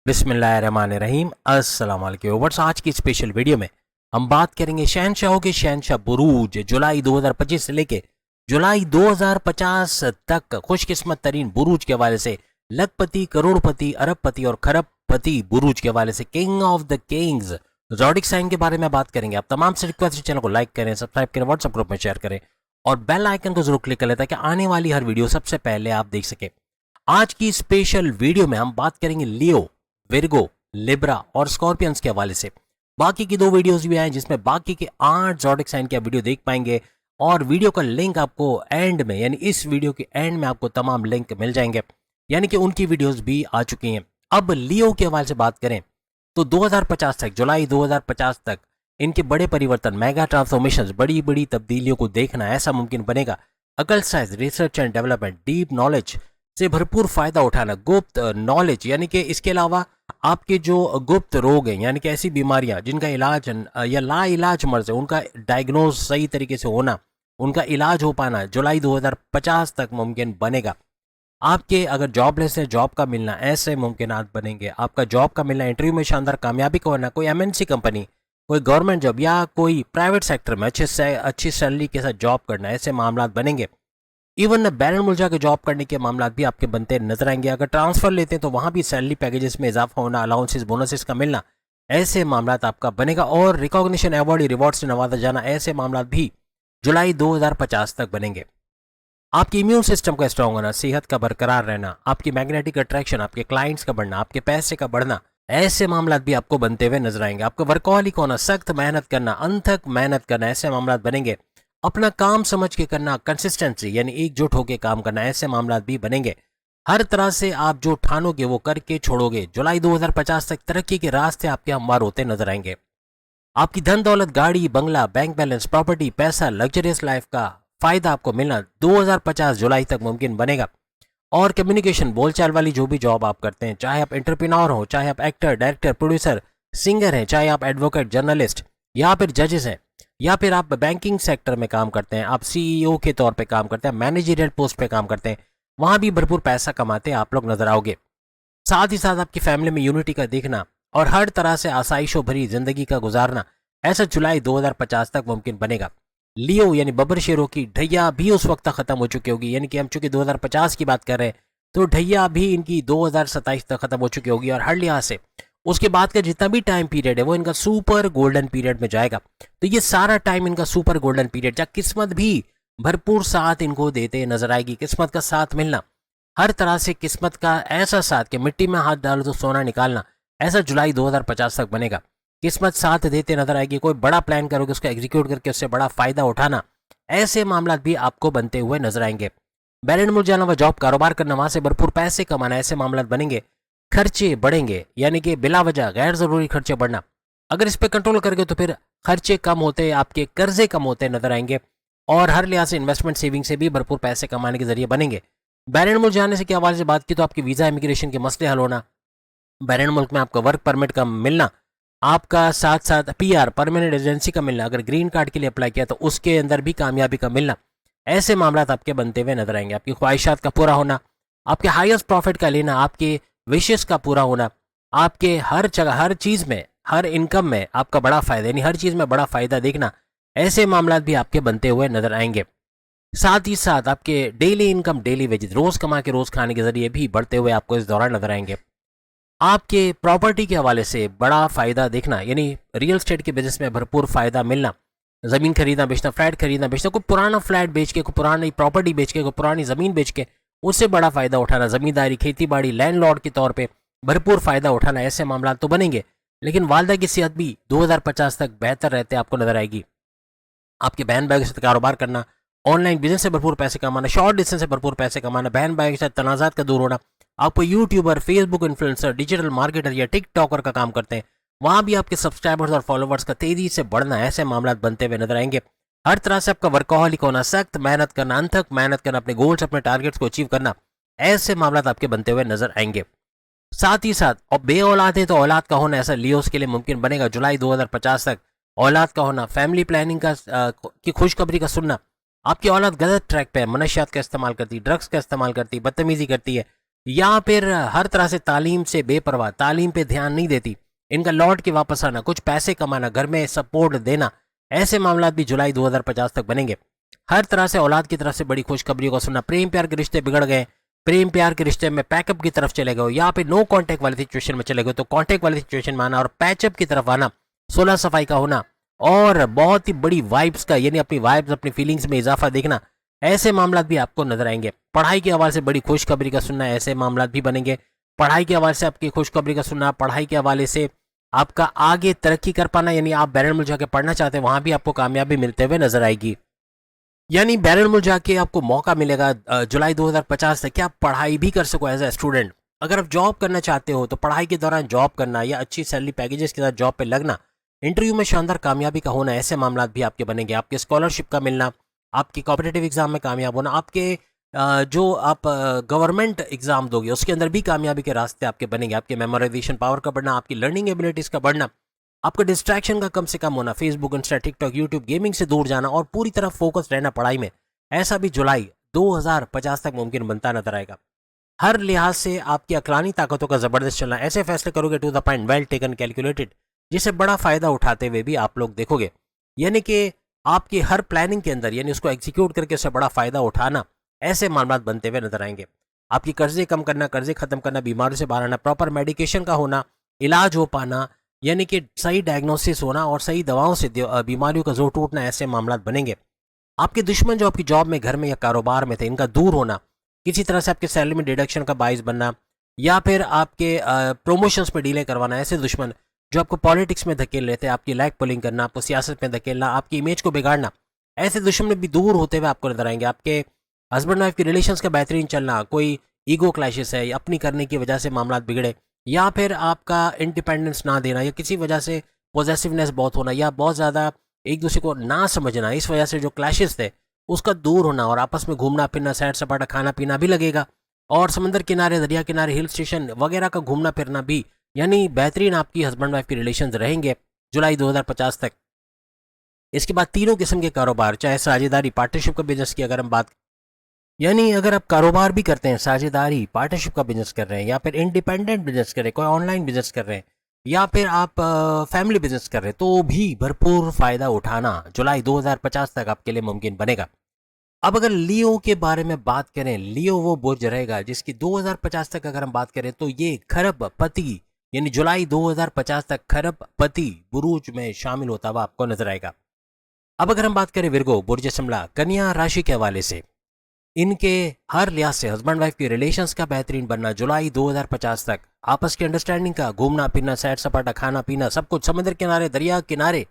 बिस्मिल्लाहिर्रहमानिर्रहीम। अस्सलाम वालेकुम व्यूअर्स। आज की स्पेशल वीडियो में हम बात करेंगे शहनशाहों के शहनशाह बुरूज जुलाई 2025 से लेके जुलाई 2050 तक खुशकिस्मत तरीन बुरूज के हवाले से लखपति, करोड़पति, अरबपति और खरबपति बुरूज के हवाले से king of the kings zodiac sign के बारे में बात करेंगे। आप तमाम से रिक्वेस्ट चैनल को लाइक करें, सब्सक्राइब करें, व्हाट्सएप ग्रुप में शेयर करें और बेल आइकन को जरूर क्लिक कर लें ताकि आने वाली हर वीडियो सबसे पहले आप देख सकें। आज की स्पेशल वीडियो में हम बात करेंगे लियो, विर्गो, लिब्रा और स्कॉर्पियंस के हवाले से। बाकी की 2 वीडियोस भी आए जिसमें बाकी के 8 ज़ोडिक साइन के आप वीडियो देख पाएंगे और वीडियो का लिंक आपको एंड में यानी इस वीडियो के एंड में आपको तमाम लिंक मिल जाएंगे, यानी कि उनकी वीडियोस भी आ चुकी हैं। अब लियो के हवाले से बात करें तो 2050 तक, जुलाई 2050 तक इनके बड़े परिवर्तन, मेगा ट्रांसफॉर्मेशन, बड़ी बड़ी तब्दीलियों को देखना ऐसा मुमकिन बनेगा। अकल science, research and development, deep knowledge से भरपूर फायदा उठाना, गुप्त नॉलेज यानी कि इसके अलावा आपके जो गुप्त रोग हैं यानी कि ऐसी बीमारियां जिनका इलाज या ला इलाज मर्ज है उनका डायग्नोज सही तरीके से होना, उनका इलाज हो पाना जुलाई 2050 तक मुमकिन बनेगा। आपके अगर जॉबलेस है, जॉब का मिलना ऐसे मुमकिनात बनेंगे। आपका जॉब का मिलना, इंटरव्यू में शानदार कामयाबी का होना, कोई एमएनसी कंपनी, कोई गवर्नमेंट जॉब या कोई प्राइवेट सेक्टर में अच्छी सैलरी के साथ जॉब करना, ऐसे मामला बनेंगे। इवन बैरन मुल्क जाकर जॉब करने के मामला भी आपके बनते नजर आएंगे। अगर ट्रांसफर लेते हैं तो वहां भी सैलरी पैकेजेस में इजाफा होना, अलाउंसेस, बोनसेस का मिलना, ऐसे मामला आपका बनेगा। और रिकॉग्निशन, अवार्ड, रिवॉर्ड से नवाजा जाना, ऐसे मामला भी जुलाई 2050 तक बनेंगे। आपकी इम्यून सिस्टम का स्ट्रांग होना, सेहत का बरकरार रहना, आपकी मैग्नेटिक अट्रैक्शन, आपके क्लाइंट्स का बढ़ना, आपके पैसे का बढ़ना, ऐसे मामला भी आपको बनते हुए नजर आएंगे। आपका वर्कहॉलिक होना, सख्त मेहनत करना, अनथक मेहनत करना, ऐसे मामला बनेंगे। अपना काम समझ के करना, कंसिस्टेंसी यानी एकजुट होकर काम करना, ऐसे मामला भी बनेंगे। हर तरह से आप जो ठानोगे वो करके छोड़ोगे। जुलाई 2050 तक तरक्की के रास्ते आपके हमवार होते नजर आएंगे। आपकी धन दौलत, गाड़ी, बंगला, बैंक बैलेंस, प्रॉपर्टी, पैसा, लग्जरियस लाइफ का फायदा आपको मिलना 2050 जुलाई तक मुमकिन बनेगा। और कम्युनिकेशन, बोलचाल वाली जो भी जॉब आप करते हैं, चाहे आप एंटरप्रेन्योर हो, चाहे आप एक्टर, डायरेक्टर, प्रोड्यूसर, सिंगर हैं, चाहे आप एडवोकेट, जर्नलिस्ट या फिर जजेस हैं, या फिर आप बैंकिंग सेक्टर में काम करते हैं, आप सीईओ के तौर पे काम करते हैं, मैनेजरियल पोस्ट पे काम करते हैं, वहां भी भरपूर पैसा कमाते आप लोग नजर आओगे। साथ ही साथ आपकी फैमिली में यूनिटी का देखना और हर तरह से आसाइशों भरी जिंदगी का गुजारना, ऐसा जुलाई 2050 तक मुमकिन बनेगा। लियो यानी बब्बर शेरों की ढैया भी उस वक्त तक खत्म हो चुकी होगी, यानी कि हम चूंकि 2050 की बात कर रहे हैं तो ढैया भी इनकी 2027 तक खत्म हो चुकी होगी और हर लिहाज से उसके बाद का जितना भी टाइम पीरियड है वो इनका सुपर गोल्डन पीरियड में जाएगा। तो ये सारा टाइम इनका सुपर गोल्डन पीरियड, जहाँ किस्मत भी भरपूर साथ इनको देते नजर आएगी। किस्मत का साथ मिलना, हर तरह से किस्मत का ऐसा साथ कि मिट्टी में हाथ डालो तो सोना निकालना, ऐसा जुलाई 2050 तक बनेगा। किस्मत साथ देते नजर आएगी। कोई बड़ा प्लान करोगे उसको एग्जीक्यूट करके उससे बड़ा फायदा उठाना, ऐसे मामला भी आपको बनते हुए नजर आएंगे। बैरन मुल्क जाना व जॉब, कारोबार करना, वहां से भरपूर पैसे कमाना, ऐसे मामला बनेंगे। खर्चे बढ़ेंगे यानी कि बिला वजह गैर जरूरी खर्चे बढ़ना, अगर इस पर कंट्रोल करोगे तो फिर खर्चे कम होते, आपके कर्जे कम होते नजर आएंगे और हर लिहाज से इन्वेस्टमेंट, सेविंग से भी भरपूर पैसे कमाने के जरिए बनेंगे। बैरन मुल्क जाने से क्या हवाले से बात की तो आपकी वीजा, इमिग्रेशन के मसले हल होना, बैरन मुल्क में आपका वर्क परमिट का मिलना, आपका साथ साथ पीआर, परमानेंट रेजिडेंसी का मिलना, अगर ग्रीन कार्ड के लिए अप्लाई किया तो उसके अंदर भी कामयाबी का मिलना, ऐसे मामला आपके बनते हुए नजर आएंगे। आपकी ख्वाहिशात का पूरा होना, आपके हाईएस्ट प्रॉफिट का लेना, आपके विशेष का पूरा होना, आपके हर जगह, हर चीज में, हर इनकम में आपका बड़ा फायदा यानी हर चीज में बड़ा फायदा देखना, ऐसे मामला भी आपके बनते हुए नजर आएंगे। साथ ही साथ आपके डेली इनकम, डेली वेजेस, रोज कमा के रोज खाने के जरिए भी बढ़ते हुए आपको इस दौरान नजर आएंगे। आपके प्रॉपर्टी के हवाले से बड़ा फायदा देखना यानी रियल स्टेट के बिजनेस में भरपूर फायदा मिलना, जमीन खरीदना बेचना, फ्लैट खरीदना बेचना, कोई पुराना फ्लैट बेच के, कोई पुरानी प्रॉपर्टी बेच के, कोई पुरानी जमीन बेच के उससे बड़ा फायदा उठाना, जमींदारी, खेती बाड़ी, लैंडलॉर्ड के तौर पे भरपूर फायदा उठाना, ऐसे मामला तो बनेंगे। लेकिन वालदा की सेहत भी 2050 तक बेहतर रहते आपको नजर आएगी। आपके बहन भाई के साथ कारोबार करना, ऑनलाइन बिजनेस से भरपूर पैसे कमाना, शॉर्ट डिस्टेंस से भरपूर पैसे कमाना, बहन भाई के साथ तनाजात का दूर होना, आपको YouTuber, Facebook influencer, digital marketer या टिकटॉकर का काम करते हैं, वहां भी आपके सब्सक्राइबर्स और फॉलोवर्स का तेजी से बढ़ना, ऐसे मामला बनते हुए नजर आएंगे। हर तरह से आपका वर्कहॉलिक होना, सख्त मेहनत करना, अनथक मेहनत करना, अपने गोल्स, अपने टारगेट्स को अचीव करना, ऐसे मामला आपके बनते हुए नजर आएंगे। साथ ही साथ और बे औलाद है तो औलाद का होना, ऐसा लियोस के लिए मुमकिन बनेगा जुलाई 2050 तक। औलाद का होना, फैमिली प्लानिंग की खुशखबरी का सुनना, आपकी औलाद गलत ट्रैक पे है, मनशियात का इस्तेमाल करती, ड्रग्स का इस्तेमाल करती, बदतमीजी करती है, या फिर हर तरह से तालीम से बेपरवाह, तालीम पे ध्यान नहीं देती, इनका लौट के वापस आना, कुछ पैसे कमाना, घर में सपोर्ट देना, ऐसे मामला भी जुलाई 2050 तक बनेंगे। हर तरह से औलाद की तरफ से बड़ी खुशखबरी को सुनना, प्रेम प्यार के रिश्ते बिगड़ गए, प्रेम प्यार के रिश्ते में पैकअप की तरफ चले गए, या फिर नो कांटेक्ट वाली सिचुएशन में चले गए तो कांटेक्ट वाली सिचुएशन में आना और पैचअप की तरफ आना, सोलह सफाई का होना और बहुत ही बड़ी वाइब्स का यानी अपनी वाइब्स अपनी फीलिंग्स में इजाफा देखना, ऐसे मामला भी आपको नजर आएंगे। पढ़ाई के हवाले से बड़ी खुशखबरी का सुनना, ऐसे मामला भी बनेंगे। पढ़ाई के हवाले से आपकी खुशखबरी का सुनना, पढ़ाई के हवाले से आपका आगे तरक्की कर पाना, यानी आप बैरन मुल्क जाके पढ़ना चाहते हैं वहां भी आपको कामयाबी मिलते हुए नजर आएगी। यानी बैरन मुल्क जाके आपको मौका मिलेगा जुलाई 2050 तक कि आप पढ़ाई भी कर सको एज ए स्टूडेंट। अगर आप जॉब करना चाहते हो तो पढ़ाई के दौरान जॉब करना या अच्छी सैलरी पैकेजेस के साथ जॉब पे लगना, इंटरव्यू में शानदार कामयाबी का होना, ऐसे मामला भी आपके बनेंगे। आपके स्कॉलरशिप का मिलना, आपकी कॉम्पिटेटिव एग्जाम में कामयाब होना, आपके जो आप गवर्नमेंट एग्जाम दोगे उसके अंदर भी कामयाबी के रास्ते आपके बनेंगे। आपके मेमोराइजेशन पावर का बढ़ना, आपकी लर्निंग एबिलिटीज़ का बढ़ना, आपका डिस्ट्रैक्शन का कम से कम होना, Facebook Insta TikTok YouTube gaming से दूर जाना और पूरी तरह फोकस रहना पढ़ाई में, ऐसा भी जुलाई 2050 तक मुमकिन बनता नजर आएगा। हर लिहाज से आपकी अकलानी ताकतों का जबरदस्त चलना, ऐसे फैसले करोगे to the point, well taken, calculated, जिसे बड़ा फायदा उठाते हुए भी आप लोग देखोगे। यानी कि आपकी हर प्लानिंग के अंदर यानी उसको एग्जीक्यूट करके उससे बड़ा फायदा उठाना, ऐसे मामला बनते हुए नजर आएंगे। आपकी कर्जे कम करना, कर्जे खत्म करना, बीमारी से बाहर आना, प्रॉपर मेडिकेशन का होना, इलाज हो पाना, यानी कि सही डायग्नोसिस होना और सही दवाओं से बीमारियों का जोर टूटना, ऐसे मामला बनेंगे। आपके दुश्मन जो आपकी जॉब में, घर में या कारोबार में थे, इनका दूर होना, किसी तरह से आपके सैलरी में डिडक्शन का बाइस बनना या फिर आपके प्रमोशंस में डिले करवाना, ऐसे दुश्मन जो आपको पॉलिटिक्स में धकेल लेते हैं, आपकी लैग पुलिंग करना, आपको सियासत में धकेलना, आपकी इमेज को बिगाड़ना, ऐसे दुश्मन भी दूर होते हुए आपको नजर आएंगे। आपके हस्बैंड वाइफ के रिलेशंस का बेहतरीन चलना, कोई ईगो क्लैशेस है, अपनी करने की वजह से मामला बिगड़े, या फिर आपका इंडिपेंडेंस ना देना या किसी वजह से पॉजेसिवनेस बहुत होना या बहुत ज़्यादा एक दूसरे को ना समझना, इस वजह से जो क्लैशेस थे उसका दूर होना और आपस में घूमना फिरना, सैर सपाटा, खाना पीना भी लगेगा और समंदर किनारे, दरिया किनारे, हिल स्टेशन वगैरह का घूमना फिरना भी, यानी बेहतरीन आपकी हस्बैंड वाइफ के रिलेशंस रहेंगे जुलाई 2050 तक। इसके बाद तीनों किस्म के कारोबार, चाहे साझेदारी पार्टनरशिप का बिजनेस की अगर हम बात, यानी अगर आप कारोबार भी करते हैं, साझेदारी पार्टनरशिप का बिजनेस कर रहे हैं या फिर इंडिपेंडेंट बिजनेस कर रहे हैं, कोई ऑनलाइन बिजनेस कर रहे हैं या फिर आप फैमिली बिजनेस कर रहे हैं, तो भी भरपूर फायदा उठाना जुलाई 2050 तक आपके लिए मुमकिन बनेगा। अब अगर लियो के बारे में बात करें, लियो वो बुर्ज रहेगा जिसकी 2050 तक अगर हम बात करें तो ये खरबपति, यानी जुलाई 2050 तक खरबपति बुरूज में शामिल होता हुआ आपको नजर आएगा। अब अगर हम बात करें विर्गो, बुर्ज शिमला, कन्या राशि के हवाले से, इनके हर लिहाज से हस्बैंड वाइफ के रिलेशंस का बेहतरीन बनना जुलाई 2050 तक, आपस की अंडरस्टैंडिंग का, घूमना फिरना, सैर सपाटा, खाना पीना, सब कुछ, समुद्र किनारे, दरिया किनारे,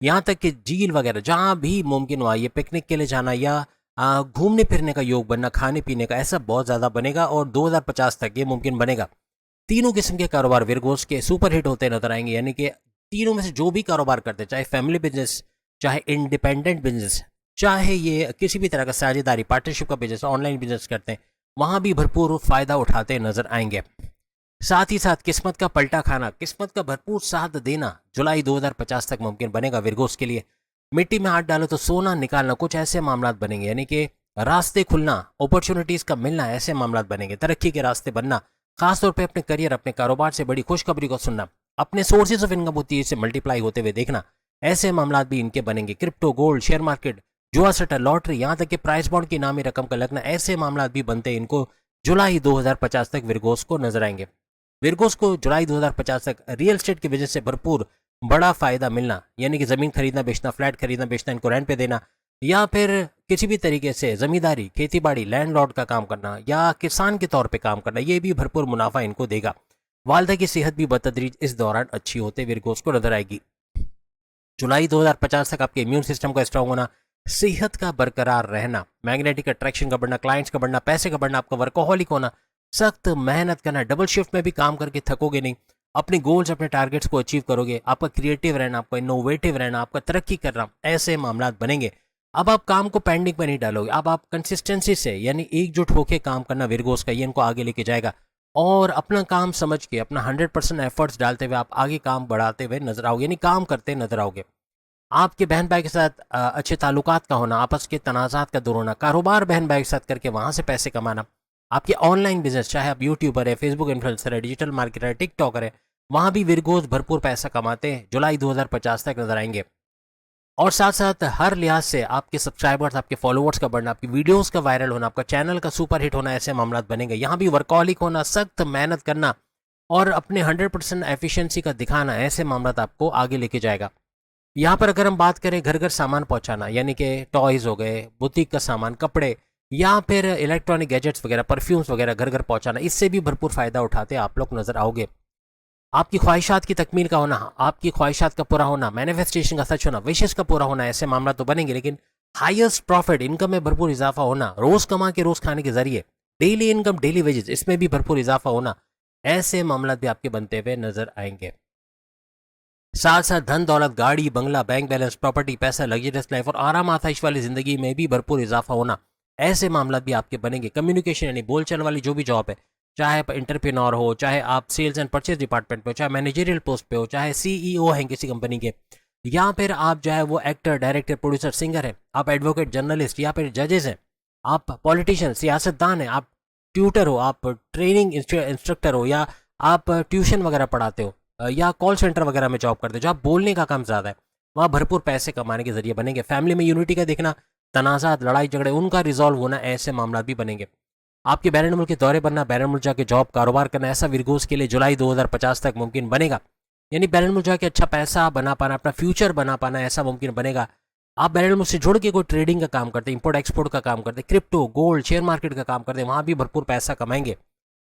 यहाँ तक कि झील वगैरह जहाँ भी मुमकिन हुआ, ये पिकनिक के लिए जाना या घूमने फिरने का योग बनना, खाने पीने का, ऐसा बहुत ज़्यादा बनेगा और 2050 तक ये मुमकिन बनेगा। तीनों किस्म के कारोबार विर्गोस के सुपर हिट होते नजर आएंगे, यानी कि तीनों में से जो भी कारोबार करते हैं, चाहे फैमिली बिजनेस, चाहे इंडिपेंडेंट बिजनेस, चाहे ये किसी भी तरह का साझेदारी पार्टनरशिप का बिजनेस, ऑनलाइन बिजनेस करते हैं, वहां भी भरपूर फायदा उठाते नजर आएंगे। साथ ही साथ किस्मत का पलटा खाना, किस्मत का भरपूर साथ देना जुलाई 2050 तक मुमकिन बनेगा विर्गोस के लिए। मिट्टी में हाथ डालो तो सोना निकालना, कुछ ऐसे मामला बनेंगे, यानी कि रास्ते खुलना, अपॉर्चुनिटीज का मिलना, ऐसे मामला बनेंगे। तरक्की के रास्ते बनना, खासतौर पर अपने करियर, अपने कारोबार से बड़ी खुशखबरी को सुनना, अपने सोर्सेज ऑफ इनकम होती है इसे मल्टीप्लाई होते हुए देखना, ऐसे मामला भी इनके बनेंगे। क्रिप्टो, गोल्ड, शेयर मार्केट, जुआ सट्टा, लॉटरी, यहाँ तक कि प्राइस बॉन्ड की नामी रकम का लगना, ऐसे मामला भी बनते हैं इनको जुलाई 2050 तक विर्गोस को नजर आएंगे। विर्गोस को जुलाई 2050 तक रियल एस्टेट की वजह से भरपूर बड़ा फायदा मिलना, यानी कि जमीन खरीदना बेचना, फ्लैट खरीदना बेचना, इनको रेंट पे देना या फिर किसी भी तरीके से जमींदारी, खेतीबाड़ी, लैंडलॉर्ड का काम करना या किसान के तौर पे काम करना, ये भी भरपूर मुनाफा इनको देगा। वालदा की सेहत भी बतदरीज इस दौरान अच्छी होते विर्गोस को नजर आएगी। जुलाई 2050 तक आपके इम्यून सिस्टम का स्ट्रांग होना, सेहत का बरकरार रहना, मैग्नेटिक अट्रैक्शन का बढ़ना, क्लाइंट्स का बढ़ना, पैसे का बढ़ना, आपका वर्कोहॉलिक होना, सख्त मेहनत करना, डबल शिफ्ट में भी काम करके थकोगे नहीं, अपने गोल्स अपने टारगेट्स को अचीव करोगे, आपका क्रिएटिव रहना, आपका इनोवेटिव रहना, आपका तरक्की करना, ऐसे मामला बनेंगे। अब आप काम को पेंडिंग पर नहीं डालोगे, अब आप कंसिस्टेंसी से यानी एकजुट होकर काम करना विर्गोस का ये इनको आगे लेके जाएगा और अपना काम समझ के अपना 100% एफर्ट्स डालते हुए आप आगे काम बढ़ाते हुए नजर आओगे, यानी काम करते नजर आओगे। आपके बहन भाई के साथ अच्छे ताल्लुकात का होना, आपस के तनाज़ात का दूर होना, कारोबार बहन भाई के साथ करके वहाँ से पैसे कमाना, आपके ऑनलाइन बिजनेस, चाहे आप यूट्यूबर है, फेसबुक इन्फ्लुएंसर है, डिजिटल मार्केटर है, टिकटॉकर है, वहां भी विरगोज भरपूर पैसा कमाते हैं, जुलाई 2050 तक नजर आएंगे। और साथ साथ हर लिहाज से आपके सब्सक्राइबर्स, आपके फॉलोअर्स का बढ़ना, आपकी वीडियोस का वायरल होना, आपका चैनल का सुपर हिट होना, ऐसे मामला बनेंगे। यहाँ भी वर्कॉलिक होना, सख्त मेहनत करना और अपने 100% एफिशिएंसी का दिखाना, ऐसे मामला आपको आगे लेके जाएगा। यहाँ पर अगर हम बात करें घर घर सामान पहुंचाना, यानी कि टॉयज हो गए, बुटीक का सामान, कपड़े या फिर इलेक्ट्रॉनिक गैजेट्स वगैरह, परफ्यूम्स वगैरह घर घर पहुंचाना, इससे भी भरपूर फायदा उठाते आप लोग नजर आओगे। आपकी ख्वाहिशात की तकमील का होना, आपकी ख्वाहिशात का पूरा होना, मैनिफेस्टेशन का सच होना, विशेष का पूरा होना, ऐसे मामला तो बनेंगे। लेकिन हाईएस्ट प्रॉफिट, इनकम में भरपूर इजाफा होना, रोज कमा के रोज खाने के जरिए डेली इनकम, डेली वेजेस, इसमें भी भरपूर इजाफा होना, ऐसे मामला भी आपके बनते हुए नजर आएंगे। साथ साथ धन दौलत, गाड़ी बंगला, बैंक बैलेंस, प्रॉपर्टी, पैसा, लग्जरियस लाइफ और आराम आसाइश वाली जिंदगी में भी भरपूर इजाफा होना, ऐसे मामला भी आपके बनेंगे। कम्युनिकेशन यानी बोलचाल वाली जो भी जॉब है, चाहे आप एंटरप्रेन्योर हो, चाहे आप सेल्स एंड परचेज डिपार्टमेंट पे हो, चाहे मैनेजरियल पोस्ट पे हो, चाहे सीईओ हैं किसी कंपनी के, या फिर आप चाहे वो एक्टर, डायरेक्टर, प्रोड्यूसर, सिंगर है, आप एडवोकेट, जर्नलिस्ट या फिर जजेस हैं, आप पॉलिटिशियन, सियासतदान हैं, आप ट्यूटर हो, आप ट्रेनिंग इंस्ट्रक्टर हो, या आप ट्यूशन वगैरह पढ़ाते हो, या कॉल सेंटर वगैरह में जॉब करते हो, जो आप बोलने का काम ज़्यादा है, वहाँ भरपूर पैसे कमाने के जरिए बनेंगे। फैमिली में यूनिटी का देखना, तनाज़ात, लड़ाई झगड़े, उनका रिजॉल्व होना, ऐसे मामला भी बनेंगे। आपके बैरन मुल्क के दौरे बनना, बैरन मुल्क जाके जॉब कारोबार करना, ऐसा विरगोज के लिए जुलाई 2050 तक मुमकिन बनेगा। यानी बैरन मुल्क जाके अच्छा पैसा बना पाना, अपना फ्यूचर बना पाना, ऐसा मुमकिन बनेगा। आप बैरन मुल्क से जुड़ के कोई ट्रेडिंग का काम करते हैं, इंपोर्ट एक्सपोर्ट का काम करते हैं, क्रिप्टो, गोल्ड, शेयर मार्केट का काम करते हैं, वहाँ भी भरपूर पैसा कमाएंगे।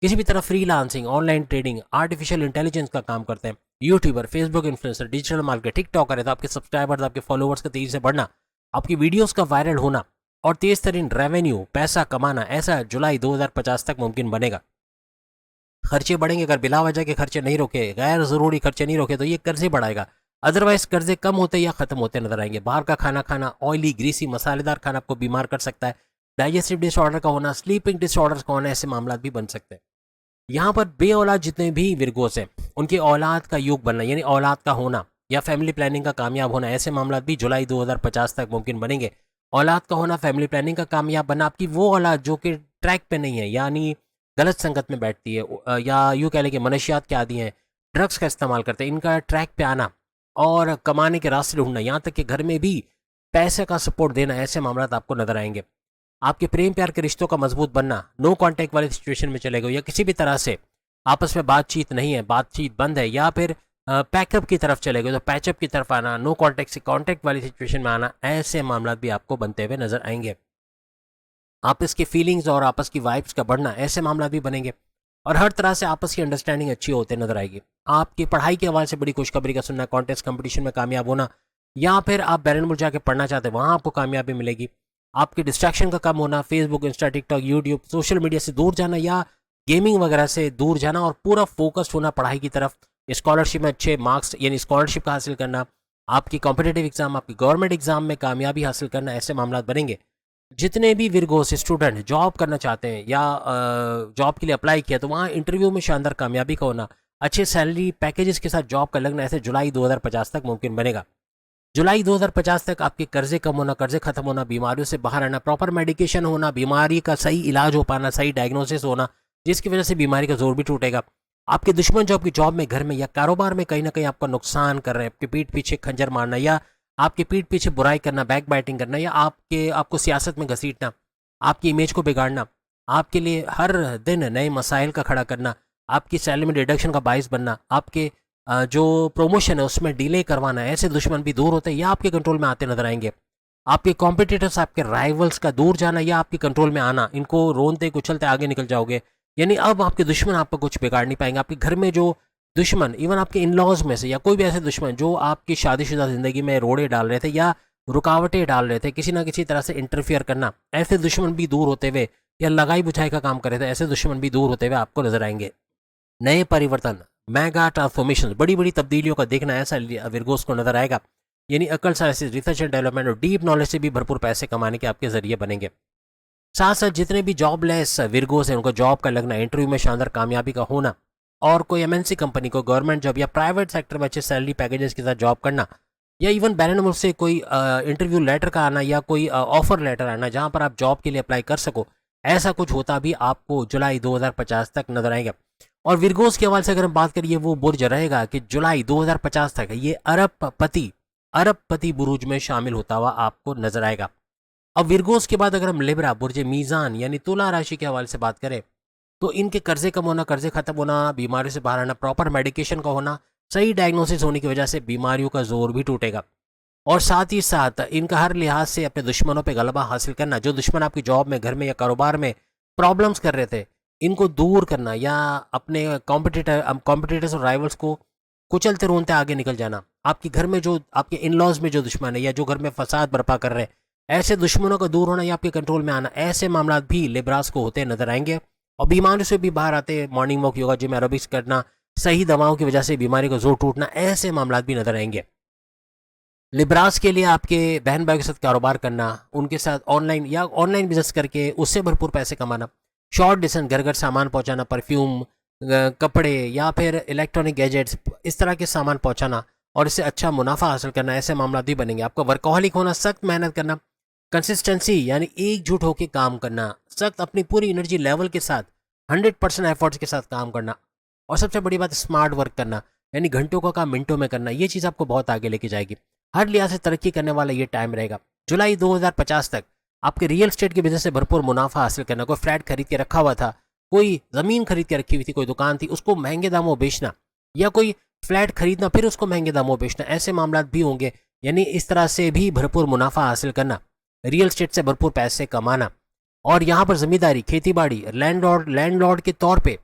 किसी भी तरह freelancing, online trading, artificial intelligence का काम करते हैं, YouTuber, Facebook influencer, digital market, TikToker है, तो आपके सब्सक्राइबर्स, आपके फॉलोअर्स का तेजी से बढ़ना, आपकी वीडियोस का वायरल होना और तेज तरीन रेवेन्यू, पैसा कमाना, ऐसा जुलाई 2050 तक मुमकिन बनेगा। खर्चे बढ़ेंगे, अगर बिला वजह के खर्चे नहीं रोके, गैर जरूरी खर्चे नहीं रोके, तो ये कर्जे बढ़ाएगा। अदरवाइज कर्जे कम होते या खत्म होते नजर आएंगे। बाहर का खाना खाना, ऑयली, ग्रीसी, मसालेदार खाना आपको बीमार कर सकता है। डाइजेस्टिव डिसऑर्डर का होना, स्लीपिंग डिसऑर्डर्स का होना, ऐसे मामला भी बन सकते हैं। यहाँ पर बे औलाद जितने भी विरगोस हैं, उनकी औलाद का योग बनना, यानी औलाद का होना या फैमिली प्लानिंग का कामयाब होना, ऐसे मामला भी जुलाई 2050 तक मुमकिन बनेंगे। औलाद का होना, फैमिली प्लानिंग का कामयाब बनना, आपकी वो औलाद जो कि ट्रैक पे नहीं है, यानी गलत संगत में बैठती है, या यूँ कह लें कि मनशियात के आदी हैं, ड्रग्स का इस्तेमाल करते हैं, इनका ट्रैक पे आना और कमाने के रास्ते ढूंढना, यहाँ तक कि घर में भी पैसे का सपोर्ट देना, ऐसे मामला आपको नजर आएंगे। आपके प्रेम प्यार के रिश्तों का मजबूत बनना, नो कांटेक्ट वाली सिचुएशन में चले गए, या किसी भी तरह से आपस में बातचीत नहीं है, बातचीत बंद है, या फिर पैकअप की तरफ चले गए, तो पैचअप की तरफ आना, नो कांटेक्ट से कांटेक्ट वाली सिचुएशन में आना, ऐसे मामला भी आपको बनते हुए नजर आएंगे। आपस की फीलिंग्स और आपस की वाइब्स का बढ़ना, ऐसे मामला भी बनेंगे। और हर तरह से आपस की अंडरस्टैंडिंग अच्छी होते नजर आएगी। आपकी पढ़ाई के हवाले से बड़ी खुशखबरी का सुनना, कॉन्टेस्ट कंपटीशन में कामयाब होना, या फिर आप बैरन मुल्क जाके पढ़ना चाहते हैं, वहाँ आपको कामयाबी मिलेगी। आपके डिस्ट्रैक्शन का कम होना, Facebook, Insta, TikTok, YouTube, social media से दूर जाना या गेमिंग वगैरह से दूर जाना और पूरा फोकस्ड होना पढ़ाई की तरफ। स्कॉलरशिप में अच्छे मार्क्स यानी स्कॉलरशिप का हासिल करना, आपकी कॉम्पिटेटिव एग्जाम, आपकी गवर्नमेंट एग्जाम में कामयाबी हासिल करना, ऐसे मामला बनेंगे। जितने भी विरगोस स्टूडेंट जॉब करना चाहते हैं या जॉब के लिए अप्लाई किया, तो वहाँ इंटरव्यू में शानदार कामयाबी का होना, अच्छे सैलरी पैकेजेस के साथ जॉब का लगना, ऐसे जुलाई 2050 तक मुमकिन बनेगा। जुलाई 2050 तक आपके कर्जे कम होना, कर्जे खत्म होना, बीमारियों से बाहर आना, प्रॉपर मेडिकेशन होना, बीमारी का सही इलाज हो पाना, सही डायग्नोसिस होना, जिसकी वजह से बीमारी का जोर भी टूटेगा। आपके दुश्मन जो आपकी जॉब में, घर में या कारोबार में कहीं ना कहीं आपका नुकसान कर रहे हैं, आपकी पीठ पीछे खंजर मारना या आपकी पीठ पीछे बुराई करना, बैक बाइटिंग करना, या आपको सियासत में घसीटना, आपकी इमेज को बिगाड़ना, आपके लिए हर दिन नए मसाइल का खड़ा करना, आपकी सैलरी में डिडक्शन का बाइस बनना, आपके जो प्रमोशन है उसमें डिले करवाना, ऐसे दुश्मन भी दूर होते हैं या आपके कंट्रोल में आते नजर आएंगे। आपके कॉम्पिटिटर्स, आपके राइवल्स का दूर जाना या आपके कंट्रोल में आना, इनको रोनते कुचलते आगे निकल जाओगे। यानी अब आपके दुश्मन आपको कुछ बिगाड़ नहीं पाएंगे। आपके घर में जो दुश्मन, इवन आपके इन लॉज में से या कोई भी ऐसे दुश्मन जो आपकी शादीशुदा जिंदगी में रोड़े डाल रहे थे या रुकावटें डाल रहे थे, किसी ना किसी तरह से इंटरफियर करना, ऐसे दुश्मन भी दूर होते हुए, या लगाई बुझाई का काम कर रहे थे, ऐसे दुश्मन भी दूर होते हुए आपको नजर आएंगे। नए परिवर्तन, मेगा ट्रांसफॉर्मेशन, बड़ी बड़ी तब्दीलियों का देखना, ऐसा विरगोस को नजर आएगा। यानी अकल साइंस, रिसर्च एंड डेवलपमेंट और डीप नॉलेज से भी भरपूर पैसे कमाने के आपके जरिए बनेंगे। साथ साथ जितने भी जॉबलेस विरगोस हैं, उनको जॉब का लगना, इंटरव्यू में शानदार कामयाबी का होना और कोई एमएनसी कंपनी को, गवर्नमेंट जॉब या प्राइवेट सेक्टर में अच्छे सैलरी पैकेजेस के साथ जॉब करना, या इवन बैरन मुल्क से कोई इंटरव्यू लेटर का आना या कोई ऑफर लेटर आना जहां पर आप जॉब के लिए अप्लाई कर सको, ऐसा कुछ होता भी आपको जुलाई 2050 तक नजर आएगा। और विरगोस के हवाले से अगर हम बात करिए, वो बुर्ज रहेगा कि जुलाई 2050 तक ये अरबपति बुरुज में शामिल होता हुआ आपको नजर आएगा। अब विरगोस के बाद अगर हम लिब्रा बुर्ज मीज़ान यानी तुला राशि के हवाले से बात करें, तो इनके कर्जे कम होना, कर्जे खत्म होना, बीमारियों से बाहर आना, प्रॉपर मेडिकेशन का होना, सही डायग्नोसिस होने की वजह से बीमारियों का जोर भी टूटेगा। और साथ ही साथ इनका हर लिहाज से अपने दुश्मनों पे गलबा हासिल करना, जो दुश्मन आपकी जॉब में, घर में या कारोबार में प्रॉब्लम्स कर रहे थे, इनको दूर करना या अपने कॉम्पिटिटर्स और राइवल्स को कुचलते रोनते आगे निकल जाना। आपके घर में जो, आपके इन लॉज में जो दुश्मन है या जो घर में फसाद बर्पा कर रहे हैं, ऐसे दुश्मनों का दूर होना या आपके कंट्रोल में आना, ऐसे मामला भी लिब्रास को होते नजर आएंगे। और बीमारियों से भी बाहर आते, morning walk, yoga, gym, aerobics करना, सही दवाओं की वजह से बीमारी का जोर टूटना, ऐसे मामला भी नजर आएंगे। लिब्रास के लिए आपके बहन भाई के साथ कारोबार करना, उनके साथ ऑनलाइन या ऑनलाइन बिजनेस करके उससे भरपूर पैसे कमाना, शॉर्ट डिस्टेंस घर घर सामान पहुंचाना, परफ्यूम, कपड़े या फिर इलेक्ट्रॉनिक गैजेट्स, इस तरह के सामान पहुंचाना और इससे अच्छा मुनाफा हासिल करना, ऐसे मामला भी बनेंगे। आपका वर्कहोलिक होना, सख्त मेहनत करना, कंसिस्टेंसी यानी एकजुट होकर काम करना, सख्त अपनी पूरी एनर्जी लेवल के साथ 100% एफर्ट्स के साथ काम करना, और सबसे बड़ी बात स्मार्ट वर्क करना, यानी घंटों का काम मिनटों में करना, ये चीज़ आपको बहुत आगे लेके जाएगी। हर लिहाज से तरक्की करने वाला ये टाइम रहेगा। जुलाई 2050 तक आपके रियल स्टेट के बिजनेस से भरपूर मुनाफा हासिल करना, कोई फ्लैट खरीद के रखा हुआ था, कोई ज़मीन खरीद के रखी हुई थी, कोई दुकान थी, उसको महंगे दामों बेचना, या कोई फ्लैट खरीदना फिर उसको महंगे दामों बेचना, ऐसे मामला भी होंगे। यानी इस तरह से भी भरपूर मुनाफा हासिल करना, रियल स्टेट से भरपूर पैसे कमाना, और यहाँ पर जमींदारी, खेती बाड़ी, लैंडलॉर्ड के तौर पे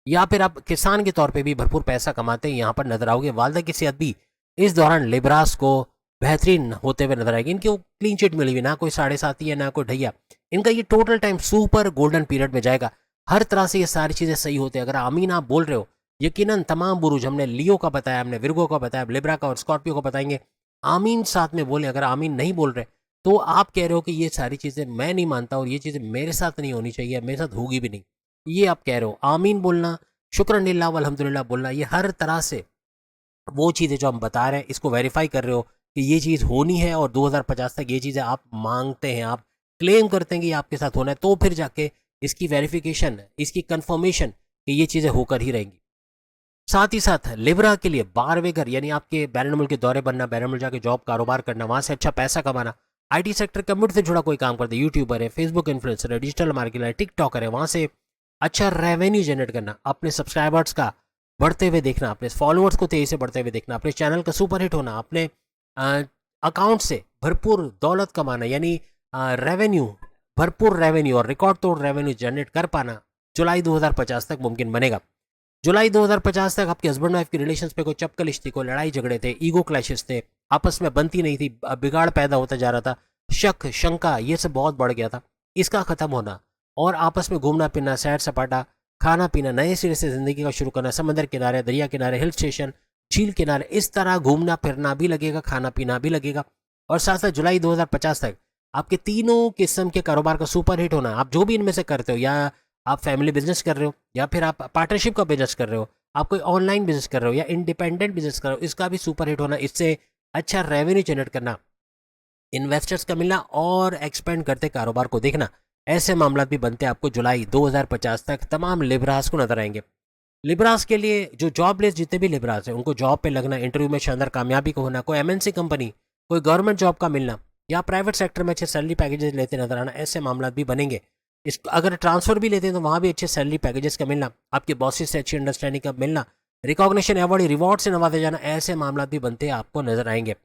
या फिर आप किसान के तौर पे भी भरपूर पैसा कमाते हैं यहाँ पर नजर आओगे। वालदा की सेहत भी इस दौरान लिब्रास को बेहतरीन होते हुए नजर आएगी। इनकी क्लीन चिट मिली हुई, ना कोई 7.5 है ना कोई ढैया। इनका ये total time super golden period में जाएगा। हर तरह से ये सारी चीजें सही होते हैं। अगर आमीन आप बोल रहे हो, यकीनन तमाम बुरुज, हमने लियो का बताया, हमने विर्गो का बताया, लिब्रा का और स्कॉर्पियो को बताएंगे, आमीन साथ में बोले। अगर आमीन नहीं बोल रहे तो आप कह रहे हो कि ये सारी चीजें मैं नहीं मानता और ये चीजें मेरे साथ नहीं होनी चाहिए, मेरे साथ होगी भी नहीं, ये आप कह रहे हो। आमीन बोलना, शुक्रनिल्लाह वल्हम्दुलिल्लाह बोलना, ये हर तरह से वो चीज़ें जो हम बता रहे हैं इसको वेरीफाई कर रहे हो कि ये चीज़ होनी है और 2050 तक ये चीज़ें आप मांगते हैं, आप क्लेम करते हैं कि ये आपके साथ होना है, तो फिर जाके इसकी वेरिफिकेशन, इसकी कंफर्मेशन कि ये चीज़ें होकर ही रहेंगी। साथ ही साथ लिब्रा के लिए 12वें घर यानी आपके बैरून मुल्क के दौरे बनना, बैरून मुल्क जाके जॉब कारोबार करना, वहाँ से अच्छा पैसा कमाना, आईटी सेक्टर कम्युनिटी से जुड़ा कोई काम करते, यूट्यूबर है, फेसबुक इन्फ्लुएंसर है, डिजिटल मार्केटर है, टिकटॉकर है, वहाँ से अच्छा रेवेन्यू जनरेट करना, अपने सब्सक्राइबर्स का बढ़ते हुए देखना, अपने फॉलोअर्स को तेजी से बढ़ते हुए देखना, अपने चैनल का सुपर हिट होना, अपने अकाउंट से भरपूर दौलत कमाना, यानी रेवेन्यू, भरपूर रेवेन्यू और रिकॉर्ड तोड़ रेवेन्यू जनरेट कर पाना जुलाई 2050 तक मुमकिन बनेगा। जुलाई 2050 तक आपके हस्बैंड वाइफ के रिलेशंस पे कोई चपकलिश थी, कोई लड़ाई झगड़े थे, ईगो क्लैशेस थे, आपस में बनती नहीं थी, बिगाड़ पैदा होता जा रहा था, शक शंका ये सब बहुत बढ़ गया था, इसका खत्म होना और आपस में घूमना फिरना, सैर सपाटा, खाना पीना, नए सिरे से जिंदगी का शुरू करना, समंदर किनारे, दरिया किनारे, हिल स्टेशन, झील किनारे, इस तरह घूमना फिरना भी लगेगा, खाना पीना भी लगेगा। और साथ साथ जुलाई 2050 तक आपके तीनों किस्म के कारोबार का सुपर हिट होना। आप जो भी इनमें से करते हो, या आप फैमिली बिजनेस कर रहे हो, या फिर आप पार्टनरशिप का बिजनेस कर रहे हो, आप कोई ऑनलाइन बिजनेस कर रहे हो या इंडिपेंडेंट बिजनेस कर रहे हो, इसका भी सुपर हिट होना, इससे अच्छा रेवेन्यू जनरेट करना, इन्वेस्टर्स का मिलना और एक्सपेंड करते कारोबार को देखना, ऐसे मामला भी बनते आपको जुलाई 2050 तक तमाम लिब्रास को नजर आएंगे। लिब्रास के लिए जो जॉबलेस जितने भी लिब्रास हैं उनको जॉब पे लगना, इंटरव्यू में शानदार कामयाबी को होना, कोई एमएनसी कंपनी, कोई गवर्नमेंट जॉब का मिलना या प्राइवेट सेक्टर में अच्छे सैलरी पैकेजेस लेते नजर आना, ऐसे मामला भी बनेंगे। इस अगर ट्रांसफर भी लेते हैं तो वहाँ भी अच्छे सैलरी पैकेजेस का मिलना, आपके बॉसेस से अच्छी अंडरस्टैंडिंग का मिलना, रिकॉग्निशन, अवार्ड, रिवॉर्ड से नवाजे जाना, ऐसे मामला भी बनते आपको नजर आएंगे।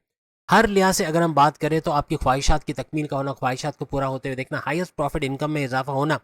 हर लिहाज से अगर हम बात करें तो आपकी ख्वाहिशात की तकमील का होना, ख्वाहिशात को पूरा होते हुए देखना, हाईएस्ट प्रॉफिट इनकम में इजाफा होना,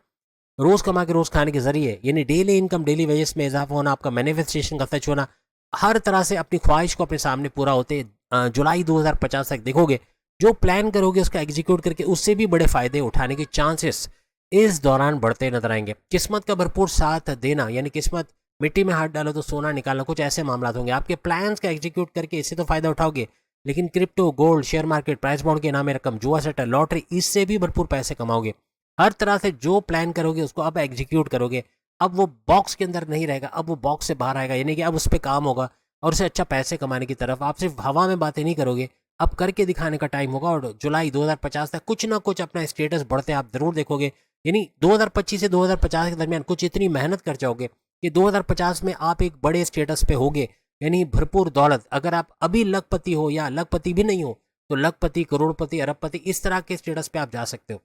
रोज कमा के रोज खाने के जरिए यानी डेली इनकम, डेली वेजेस में इजाफा होना, आपका मैनिफेस्टेशन का सच होना, हर तरह से अपनी ख्वाहिश को अपने सामने पूरा होते जुलाई 2050 तक देखोगे। जो प्लान करोगे उसका एग्जीक्यूट करके उससे भी बड़े फायदे उठाने के चांसेस इस दौरान बढ़ते नजर आएंगे। किस्मत का भरपूर साथ देना, यानी किस्मत मिट्टी में हाथ डालो तो सोना निकालना, कुछ ऐसे मामला होंगे। आपके प्लान्स का एग्जीक्यूट करके इससे तो फायदा उठाओगे, लेकिन crypto, gold, share market, price bond के नामे रकम, जुआ सेटल, लॉटरी, इससे भी भरपूर पैसे कमाओगे। हर तरह से जो प्लान करोगे उसको अब एग्जीक्यूट करोगे। अब वो बॉक्स के अंदर नहीं रहेगा, अब वो बॉक्स से बाहर आएगा, यानी कि अब उस पर काम होगा और उससे अच्छा पैसे कमाने की तरफ। आप सिर्फ हवा में बातें नहीं करोगे, अब करके दिखाने का टाइम होगा। और जुलाई 2050 तक कुछ ना कुछ अपना स्टेटस बढ़ते आप जरूर देखोगे। यानी 2025 से 2050 के दरमियान कुछ इतनी मेहनत कर जाओगे कि 2050 में आप एक बड़े स्टेटस पे होगे, यानी भरपूर दौलत। अगर आप अभी लखपति हो या लखपति भी नहीं हो तो लखपति, करोड़पति, अरबपति, इस तरह के स्टेटस पे आप जा सकते हो।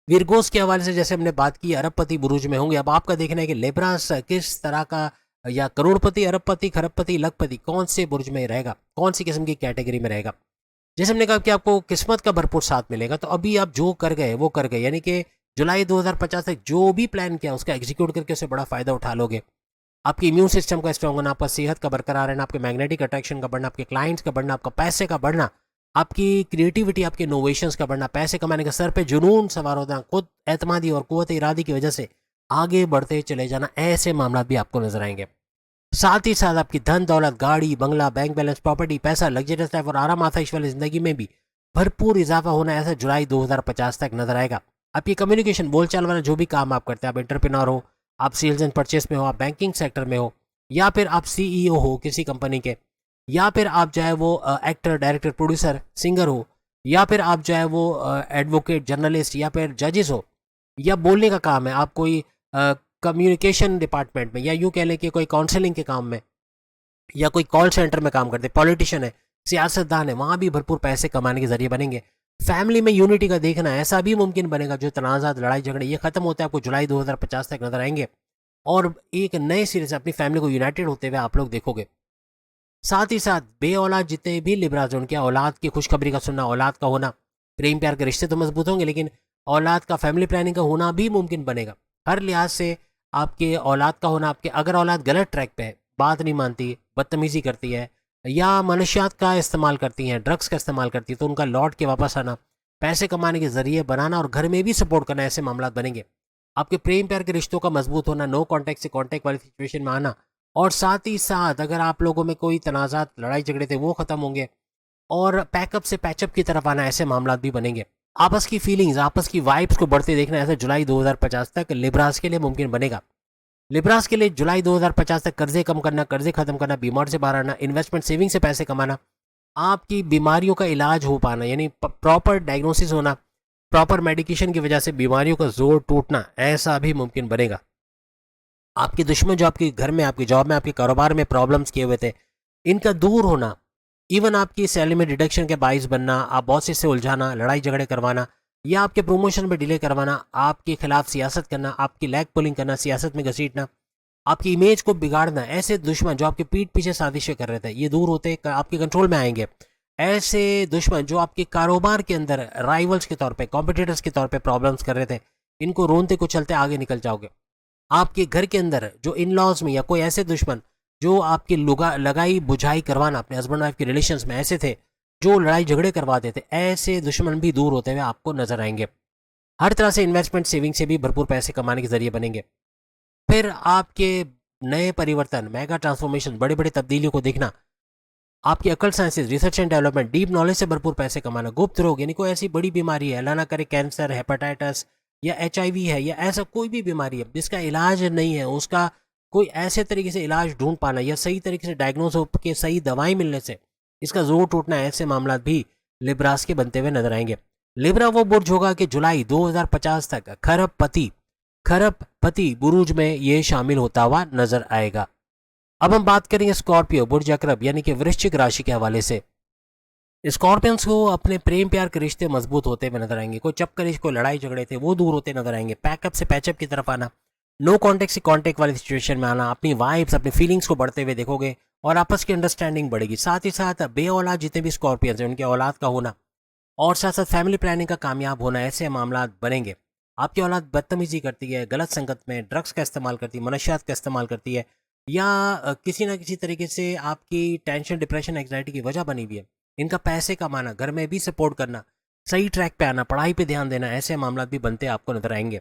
विरगोस के हवाले से जैसे हमने बात की, अरबपति बुरूज में होंगे। अब आपका देखना है कि लिब्रास किस तरह का, या करोड़पति, अरबपति, खरबपति, लखपति कौन से बुर्ज में रहेगा, कौन सी किस्म की कैटेगरी में रहेगा। जैसे हमने कहा कि आपको किस्मत का भरपूर साथ मिलेगा, तो अभी आप जो कर गए वो कर गए, यानी कि जुलाई 2050 तक जो भी प्लान किया उसका एग्जीक्यूट करके उससे बड़ा फायदा उठा लोगे। आपके इम्यून सिस्टम का स्ट्रॉन्ग होना, आपका सेहत का बरकरार रहना, आपके मैग्नेटिक अट्रैक्शन का बढ़ना, आपके क्लाइंट्स का बढ़ना, आपका पैसे का बढ़ना, आपकी क्रिएटिविटी, आपके इनोवेशंस का बढ़ना, पैसे कमाने का सर पे जुनून सवार होना, खुद एतमादी और कुव्वत इरादी की वजह से आगे बढ़ते चले जाना, ऐसे मामला भी आपको नजर आएंगे। साथ ही साथ आपकी धन दौलत, गाड़ी, बंगला, बैंक बैलेंस, प्रॉपर्टी, पैसा, लग्जरियस लाइफ और आराम आसाइश वाली जिंदगी में भी भरपूर इजाफा होना, ऐसा जुलाई 2050 तक नजर आएगा। आपकी कम्युनिकेशन, बोलचाल वाला जो भी काम आप करते हैं, आप एंटरप्रेन्योर हो, आप सेल्स एंड परचेस में हो, आप बैंकिंग सेक्टर में हो, या फिर आप सीईओ हो किसी कंपनी के, या फिर आप चाहे वो एक्टर, डायरेक्टर, प्रोड्यूसर, सिंगर हो, या फिर आप चाहे वो एडवोकेट, जर्नलिस्ट या फिर जजेस हो, या बोलने का काम है, आप कोई कम्युनिकेशन डिपार्टमेंट में, या यूँ कह लें कि कोई काउंसलिंग के काम में, या कोई कॉल सेंटर में काम करते, पॉलिटिशियन है, सियासतदान है, वहाँ भी भरपूर पैसे कमाने के जरिए बनेंगे। फैमिली में यूनिटी का देखना, ऐसा भी मुमकिन बनेगा, जो तनाज़ात, लड़ाई झगड़े ये खत्म होते हैं आपको जुलाई 2050 तक नजर आएंगे, और एक नए सिरे से अपनी फैमिली को यूनाइटेड होते हुए आप लोग देखोगे। साथ ही साथ बे औलाद जितने भी लिब्राज, उनके औलाद की खुशखबरी का सुनना, औलाद का होना, प्रेम प्यार के रिश्ते तो मजबूत होंगे, लेकिन औलाद का, फैमिली प्लानिंग का होना भी मुमकिन बनेगा। हर लिहाज से आपके औलाद का होना, आपके अगर औलाद गलत ट्रैक पे है, बात नहीं मानती, बदतमीजी करती है, या मनशियात का इस्तेमाल करती हैं, ड्रग्स का इस्तेमाल करती है, तो उनका लौट के वापस आना, पैसे कमाने के जरिए बनाना और घर में भी सपोर्ट करना, ऐसे मामला बनेंगे। आपके प्रेम प्यार के रिश्तों का मजबूत होना, नो कॉन्टैक्ट से कॉन्टैक्ट वाली सिचुएशन में आना, और साथ ही साथ अगर आप लोगों में कोई तनाज़ात, लड़ाई झगड़े थे, वो खत्म होंगे, और पैकअप से पैचअप की तरफ आना, ऐसे मामला भी बनेंगे। आपस की फीलिंग्स, आपस की वाइब्स को बढ़ते देखना, ऐसा जुलाई 2050 तक लिब्रास के लिए मुमकिन बनेगा। लिब्रास के लिए जुलाई 2050 तक कर्जे कम करना, कर्जे खत्म करना, बीमार से बाहर आना, इन्वेस्टमेंट सेविंग से पैसे कमाना, आपकी बीमारियों का इलाज हो पाना, यानी प्रॉपर डायग्नोसिस होना, प्रॉपर मेडिकेशन की वजह से बीमारियों का जोर टूटना, ऐसा भी मुमकिन बनेगा। आपके दुश्मन जो आपके घर में, आपकी जॉब में, आपके कारोबार में प्रॉब्लम्स किए हुए थे, इनका दूर होना, इवन आपकी सैलरी में डिडक्शन के बाइस बनना, आप बॉस से उलझाना, लड़ाई झगड़े करवाना, या आपके प्रमोशन में डिले करवाना, आपके खिलाफ सियासत करना, आपकी लैग पुलिंग करना, सियासत में घसीटना, आपकी इमेज को बिगाड़ना, ऐसे दुश्मन जो आपके पीठ पीछे साजिशें कर रहे थे, ये दूर होते आपके कंट्रोल में आएंगे। ऐसे दुश्मन जो आपके कारोबार के अंदर राइवल्स के तौर पे, कॉम्पिटिटर्स के तौर पे प्रॉब्लम्स कर रहे थे, इनको रोनते कुचलते आगे निकल जाओगे। आपके घर के अंदर जो इन लॉज में, या कोई ऐसे दुश्मन जो आपकी लगाई बुझाई करवाना, अपने हस्बैंड वाइफ के रिलेशंस में ऐसे थे जो लड़ाई झगड़े करवाते थे, ऐसे दुश्मन भी दूर होते हुए आपको नजर आएंगे। हर तरह से इन्वेस्टमेंट सेविंग से भी भरपूर पैसे कमाने के जरिए बनेंगे। फिर आपके नए परिवर्तन, मेगा ट्रांसफॉर्मेशन, बड़ी बड़ी तब्दीलियों को देखना, आपकी अकल sciences, research and development, deep knowledge से भरपूर पैसे कमाना, गुप्त रोग, यानी कोई ऐसी बड़ी बीमारी है, अल्लाह ना करे कैंसर, हेपेटाइटिस या HIV है, या ऐसा कोई भी बीमारी है जिसका इलाज नहीं है, उसका कोई ऐसे तरीके से इलाज ढूंढ पाना, या सही तरीके से डायग्नोज हो के सही दवाई मिलने से इसका जोर टूटना, ऐसे मामला भी लिब्रास के बनते हुए नजर आएंगे। लिब्रा वो बुर्ज होगा कि जुलाई 2050 तक खरबपति बुरूज में ये शामिल होता हुआ नजर आएगा। अब हम बात करेंगे स्कॉर्पियो बुर्ज अकरब, यानी कि वृश्चिक राशि के हवाले से। स्कॉर्पियंस को अपने प्रेम प्यार के रिश्ते मजबूत होते हुए नजर आएंगे। कोई चक्कर, कोई लड़ाई झगड़े थे, वो दूर होते नजर आएंगे। पैकअप से पैचअप की तरफ आना, नो कॉन्टेक्ट से कॉन्टेक्ट वाली सिचुएशन में आना, अपनी वाइब्स, अपनी फीलिंग्स को बढ़ते हुए देखोगे, और आपस की अंडरस्टैंडिंग बढ़ेगी। साथ ही साथ बे औलाद जितने भी स्कॉर्पियंस हैं, उनके औलाद का होना, और साथ साथ फैमिली प्लानिंग का कामयाब होना, ऐसे मामला बनेंगे। आपकी औलाद बदतमीजी करती है, गलत संगत में, ड्रग्स का इस्तेमाल करती है, मनशियात का इस्तेमाल करती है, या किसी ना किसी तरीके से आपकी टेंशन, डिप्रेशन, एंग्जाइटी की वजह बनी हुई है, इनका पैसे कमाना, घर में भी सपोर्ट करना, सही ट्रैक पे आना, पढ़ाई पे ध्यान देना, ऐसे मामला भी बनते आपको नजर आएंगे।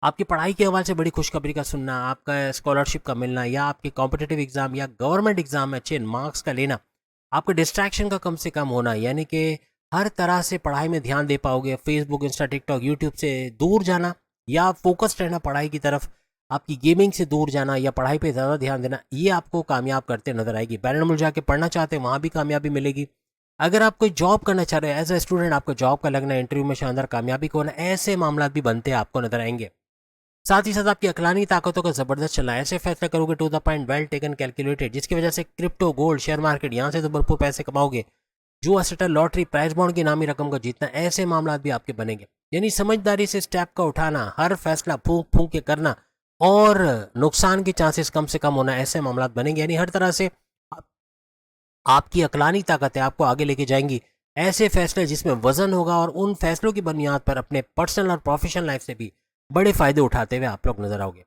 आपकी पढ़ाई के हवाले से बड़ी खुशखबरी का सुनना, आपका स्कॉलरशिप का मिलना, या आपके कॉम्पिटिटिव एग्जाम या गवर्नमेंट एग्जाम में अच्छे मार्क्स का लेना, आपका डिस्ट्रैक्शन का कम से कम होना, यानी कि हर तरह से पढ़ाई में ध्यान दे पाओगे। फेसबुक, इंस्टा, टिकटॉक, यूट्यूब से दूर जाना, या फोकस्ड रहना पढ़ाई की तरफ, आपकी गेमिंग से दूर जाना, या पढ़ाई पे ज़्यादा ध्यान देना, ये आपको कामयाब करते नजर आएगी। बैरन मुल्क जाके पढ़ना चाहते हैं, वहाँ भी कामयाबी मिलेगी। अगर आप कोई जॉब करना चाह रहे हो एज ए स्टूडेंट, आपको जॉब का लगना, इंटरव्यू में शानदार कामयाबी को होना, ऐसे मामला भी बनते आपको नजर आएंगे। साथ ही साथ आपकी अकलानी ताकतों का जबरदस्त चलना, ऐसे फैसला करोगे to the point, well taken, calculated, जिसकी वजह से क्रिप्टो, गोल्ड, शेयर मार्केट, यहाँ से तो भरपूर पैसे कमाओगे। जुआ, सट्टा, लॉटरी, प्राइज बॉन्ड की नामी रकम को जीतना, ऐसे मामला भी आपके बनेंगे। यानी समझदारी से स्टेप का उठाना, हर फैसला फूंक फूंक के करना और नुकसान के चांसेस कम से कम होना, ऐसे मामला बनेंगे। यानी हर तरह से आपकी अकलानी ताकत है आपको आगे लेके जाएंगी। ऐसे फैसले जिसमें वजन होगा और उन फैसलों की बुनियाद पर अपने पर्सनल और प्रोफेशनल लाइफ से भी बड़े फायदे उठाते हुए आप लोग नजर आओगे।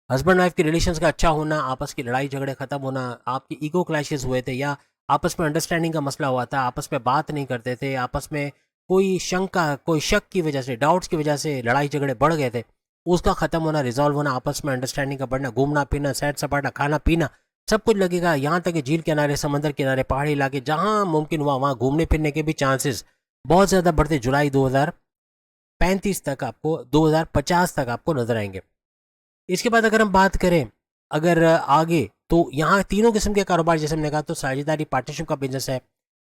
हस्बैंड वाइफ की रिलेशंस का अच्छा होना, आपस की लड़ाई झगड़े खत्म होना, आपकी ईगो क्लैशेस हुए थे या आपस में अंडरस्टैंडिंग का मसला हुआ था, आपस में बात नहीं करते थे, आपस में कोई शंका, कोई शक की वजह से, डाउट्स की वजह से लड़ाई झगड़े बढ़ गए थे, उसका खत्म होना, रिजॉल्व होना, आपस में अंडरस्टैंडिंग का बढ़ना, घूमना पीना, सैर सपाटा, खाना पीना, सब कुछ लगेगा। यहाँ तक कि झील किनारे, समंदर किनारे, पहाड़ी इलाके, जहाँ मुमकिन हुआ वहाँ घूमने फिरने के भी चांसेस बहुत ज़्यादा बढ़ते जुलाई 2035 तक आपको, 2050 तक आपको नजर आएंगे। इसके बाद अगर हम बात करें अगर आगे, तो यहाँ तीनों किस्म के कारोबार जैसे हमने कहा, तो साझेदारी, पार्टनरशिप का बिजनेस है,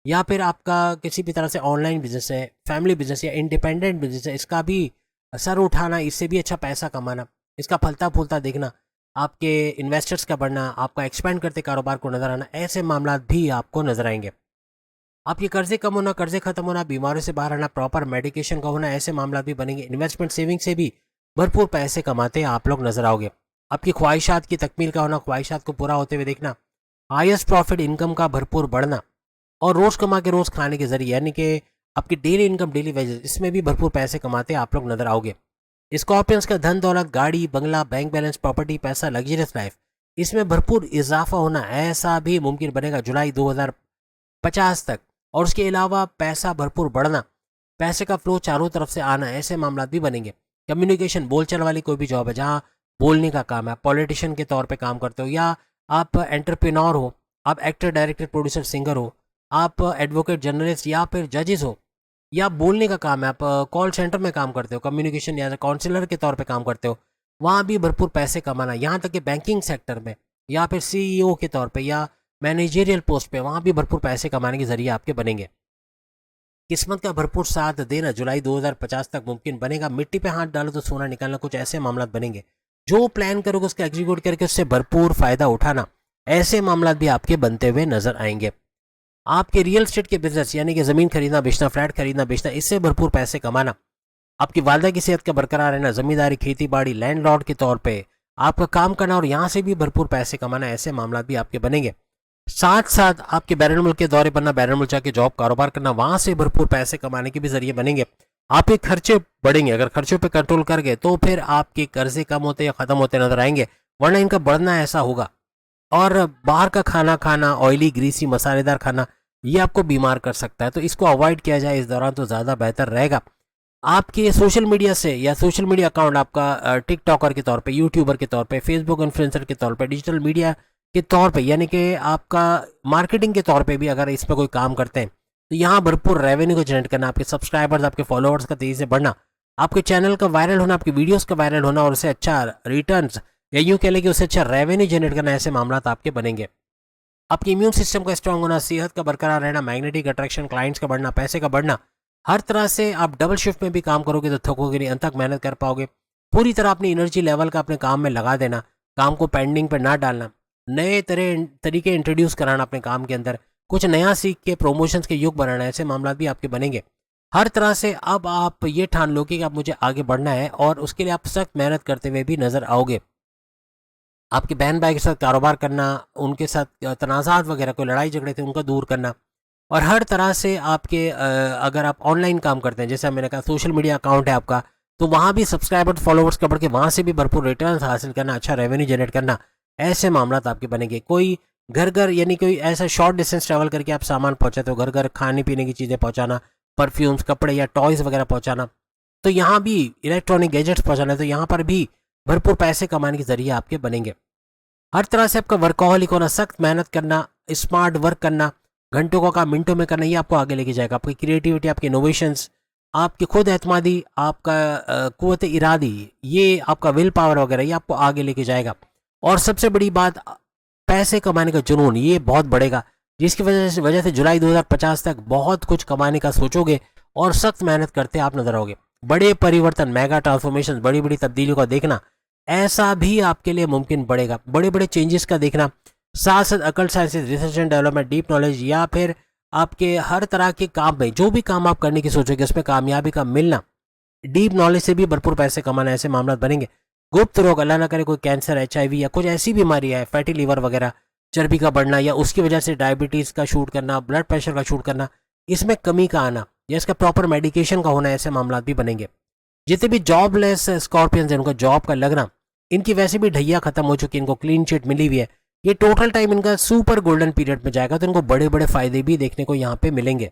या फिर आपका किसी भी तरह से ऑनलाइन बिजनेस है, फैमिली बिजनेस या इंडिपेंडेंट बिजनेस है, इसका भी सर उठाना, इससे भी अच्छा पैसा कमाना, इसका फलता फूलता देखना, आपके इन्वेस्टर्स का बढ़ना, आपका एक्सपेंड करते कारोबार को नजर आना, ऐसे मामला भी आपको नजर आएंगे। आपके कर्जे कम होना, कर्जे खत्म होना, बीमारियों से बाहर आना, प्रॉपर मेडिकेशन का होना, ऐसे मामला भी बनेंगे। इन्वेस्टमेंट सेविंग से भी भरपूर पैसे कमाते आप लोग नजर आओगे। आपकी ख्वाहिशात की तकमील का होना, ख्वाहिशात को पूरा होते हुए देखना, हाईएस्ट प्रॉफिट इनकम का भरपूर बढ़ना और रोज कमा के रोज खाने के जरिए, यानी कि आपकी डेली इनकम, डेली वेजेस, इसमें भी भरपूर पैसे कमाते आप लोग नजर आओगे। स्कॉर्पियंस का धन दौलत, गाड़ी बंगला, बैंक बैलेंस, प्रॉपर्टी, पैसा, लग्जरियस लाइफ, इसमें भरपूर इजाफा होना, ऐसा भी मुमकिन बनेगा जुलाई 2050 तक। और उसके अलावा पैसा भरपूर बढ़ना, पैसे का फ्लो चारों तरफ से आना, ऐसे मामला भी बनेंगे। कम्युनिकेशन, बोलचाल वाली कोई भी जॉब है जहाँ बोलने का काम है, पॉलिटिशियन के तौर पे काम करते हो, या आप एंटरप्रेन्योर हो, आप एक्टर, डायरेक्टर, प्रोड्यूसर, सिंगर हो, आप एडवोकेट, जर्नलिस्ट या फिर जजेस हो, या बोलने का काम है, आप कॉल सेंटर में काम करते हो, कम्युनिकेशन या काउंसलर के तौर पे काम करते हो, वहाँ भी भरपूर पैसे कमाना। यहाँ तक कि बैंकिंग सेक्टर में या फिर सीईओ के तौर पे या मैनेजरियल पोस्ट पे, वहाँ भी भरपूर पैसे कमाने के जरिए आपके बनेंगे। किस्मत का भरपूर साथ देना जुलाई 2050 तक मुमकिन बनेगा। मिट्टी पे हाथ डालो तो सोना निकालना, कुछ ऐसे मामला बनेंगे। जो प्लान करोगे उसका एग्जीक्यूट करके उससे भरपूर फायदा उठाना, ऐसे मामला भी आपके बनते हुए नजर आएंगे। आपके रियल एस्टेट के बिजनेस, यानी कि जमीन खरीदना बेचना, फ्लैट खरीदना बेचना, इससे भरपूर पैसे कमाना। आपकी वालदा की सेहत का बरकरार रहना, जमींदारी, खेती बाड़ी, लैंडलॉर्ड के तौर पे आपका काम करना और यहाँ से भी भरपूर पैसे कमाना, ऐसे मामला भी आपके बनेंगे। साथ साथ आपके बैरून मुल्क के दौरे बनना, बैरून मुल्क जाके जॉब कारोबार करना, वहां से भरपूर पैसे कमाने के भी जरिए बनेंगे। आपके खर्चे बढ़ेंगे, अगर खर्चों पे कंट्रोल कर गए तो फिर आपके कर्जे कम होते या खत्म होते नजर आएंगे, वरना इनका बढ़ना ऐसा होगा। और बाहर का खाना खाना, ऑयली, ग्रीसी, मसालेदार खाना, ये आपको बीमार कर सकता है, तो इसको अवॉइड किया जाए इस दौरान तो ज़्यादा बेहतर रहेगा। आपके सोशल मीडिया से या सोशल मीडिया अकाउंट आपका टिकटॉकर के तौर पे, यूट्यूबर के तौर पे, फेसबुक इन्फ्लुएंसर के तौर पे, डिजिटल मीडिया के तौर पे, यानी कि आपका मार्केटिंग के तौर पे भी अगर इस पर कोई काम करते हैं तो यहाँ भरपूर रेवेन्यू को जनरेट करना, आपके सब्सक्राइबर्स, आपके फॉलोअर्स का तेजी से बढ़ना, आपके चैनल का वायरल होना, आपकी वीडियोस का वायरल होना और उससे अच्छा रिटर्न्स या यूँ कह लें कि उससे अच्छा रेवेन्यू जनरेट करना, ऐसे मामला आपके बनेंगे। आपके इम्यून सिस्टम का स्ट्रांग होना, सेहत का बरकरार रहना, मैग्नेटिक अट्रैक्शन, क्लाइंट्स का बढ़ना, पैसे का बढ़ना, हर तरह से आप डबल शिफ्ट में भी काम करोगे तो थकोगे नहीं, अंत तक मेहनत कर पाओगे। पूरी तरह अपनी एनर्जी लेवल का अपने काम में लगा देना, काम को पेंडिंग पर ना डालना, नए तरीके इंट्रोड्यूस कराना अपने काम के अंदर, कुछ नया सीख के प्रमोशंस के युग बनाना, ऐसे मामला भी आपके बनेंगे। हर तरह से अब आप ये ठान लो कि अब मुझे आगे बढ़ना है और उसके लिए आप सख्त मेहनत करते हुए भी नजर आओगे। आपके बहन भाई के साथ कारोबार करना, उनके साथ तनाज़ात वगैरह, कोई लड़ाई झगड़े थे उनको दूर करना, और हर तरह से आपके अगर आप ऑनलाइन काम करते हैं, जैसे मैंने कहा सोशल मीडिया अकाउंट है आपका, तो वहाँ भी सब्सक्राइबर फॉलोवर्स का बढ़ के वहाँ से भी भरपूर रिटर्न हासिल करना, अच्छा रेवेन्यू जनरेट करना, ऐसे मामला आपके बनेंगे। कोई घर घर, यानी कोई ऐसा शॉर्ट डिस्टेंस ट्रैवल करके आप सामान पहुँचाते हो, घर घर खाने पीने की चीज़ें पहुँचाना, परफ्यूम्स, कपड़े या टॉयज़ वगैरह पहुँचाना, तो यहाँ भी इलेक्ट्रॉनिक गैजेट्स पहुँचाना, तो यहाँ पर भी भरपूर पैसे कमाने के जरिए आपके बनेंगे। हर तरह से आपका वर्कहोलिक होना, सख्त मेहनत करना, स्मार्ट वर्क करना, घंटों का काम मिनटों में करना, ये आपको आगे लेके जाएगा। आपकी क्रिएटिविटी, आपके इनोवेशंस, आपकी खुद एतमादी, आपका कुव्वत इरादी, ये आपका विल पावर वगैरह, ये आपको आगे लेके जाएगा। और सबसे बड़ी बात, पैसे कमाने का जुनून, ये बहुत बढ़ेगा, जिसकी वजह से जुलाई 2050 तक बहुत कुछ कमाने का सोचोगे और सख्त मेहनत करते आप नजर आओगे। बड़े परिवर्तन, मेगा ट्रांसफॉर्मेशन, बड़ी बड़ी तब्दीलियों का देखना ऐसा भी आपके लिए मुमकिन पड़ेगा। बड़े बड़े चेंजेस का देखना, साथ साथ अकल sciences, research and development, deep knowledge, या फिर आपके हर तरह के काम में जो भी काम आप करने की सोचोगे उसमें कामयाबी का मिलना, डीप नॉलेज से भी भरपूर पैसे कमाना, ऐसे मामला बनेंगे। गुप्त रोग, अल्लाह ना करे कोई कैंसर, HIV या कुछ ऐसी बीमारी है, फैटी लीवर वगैरह, चर्बी का बढ़ना या उसकी वजह से डायबिटीज़ का शूट करना, ब्लड प्रेशर का शूट करना, इसमें कमी का आना या इसका प्रॉपर मेडिकेशन का होना, ऐसे मामला भी बनेंगे। जितने भी जॉबलेस स्कॉर्पियंस हैं उनका जॉब का लगना, इनकी वैसे भी ढैया खत्म हो चुकी है, इनको क्लीन चिट मिली हुई है, ये टोटल टाइम इनका सुपर गोल्डन पीरियड में जाएगा, तो इनको बड़े बड़े फायदे भी देखने को यहाँ पे मिलेंगे।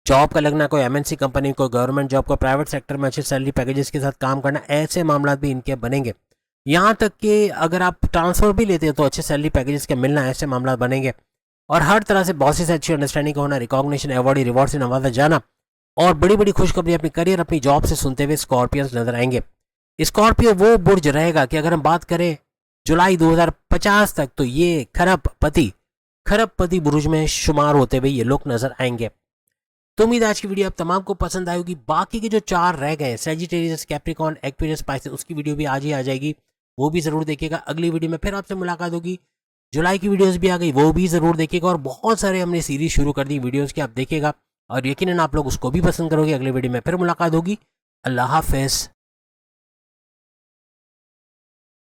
जॉब का लगना, कोई MNC कंपनी, कोई गवर्नमेंट जॉब, कोई प्राइवेट सेक्टर में अच्छे सैलरी पैकेजेस के साथ काम करना, ऐसे मामला भी इनके बनेंगे। यहाँ तक कि अगर आप ट्रांसफर भी लेते हो तो अच्छे सैलरी पैकेजेस के मिलना, ऐसे मामला बनेंगे। और हर तरह से बॉसेस से अच्छी अंडरस्टैंडिंग का होना, रिकॉग्निशन, अवार्ड, रिवॉर्ड से नवाजा जाना और बड़ी बड़ी खुशखबरी अपनी करियर, अपनी जॉब से सुनते हुए स्कॉर्पियंस नजर आएंगे। स्कॉर्पियो वो बुर्ज रहेगा कि अगर हम बात करें जुलाई 2050 तक, तो ये खरबपति बुर्ज में शुमार होते हुए ये लोग नजर आएंगे। तो उम्मीद आज की वीडियो आप तमाम को पसंद आई होगी। बाकी के जो 4 रह गए, सैजिटेरियस, कैप्रिकॉर्न, एक्वेरियस, पाइसेस, उसकी वीडियो भी आज ही आ जाएगी, वो भी जरूर देखिएगा। अगली वीडियो में फिर आपसे मुलाकात होगी। जुलाई की वीडियोस भी आ गई, वो भी जरूर देखिएगा। और बहुत सारे हमने सीरीज शुरू कर दी वीडियोस की, आप देखिएगा और यकीनन आप लोग उसको भी पसंद करोगे। अगली वीडियो में फिर मुलाकात होगी। अल्लाह हाफिज।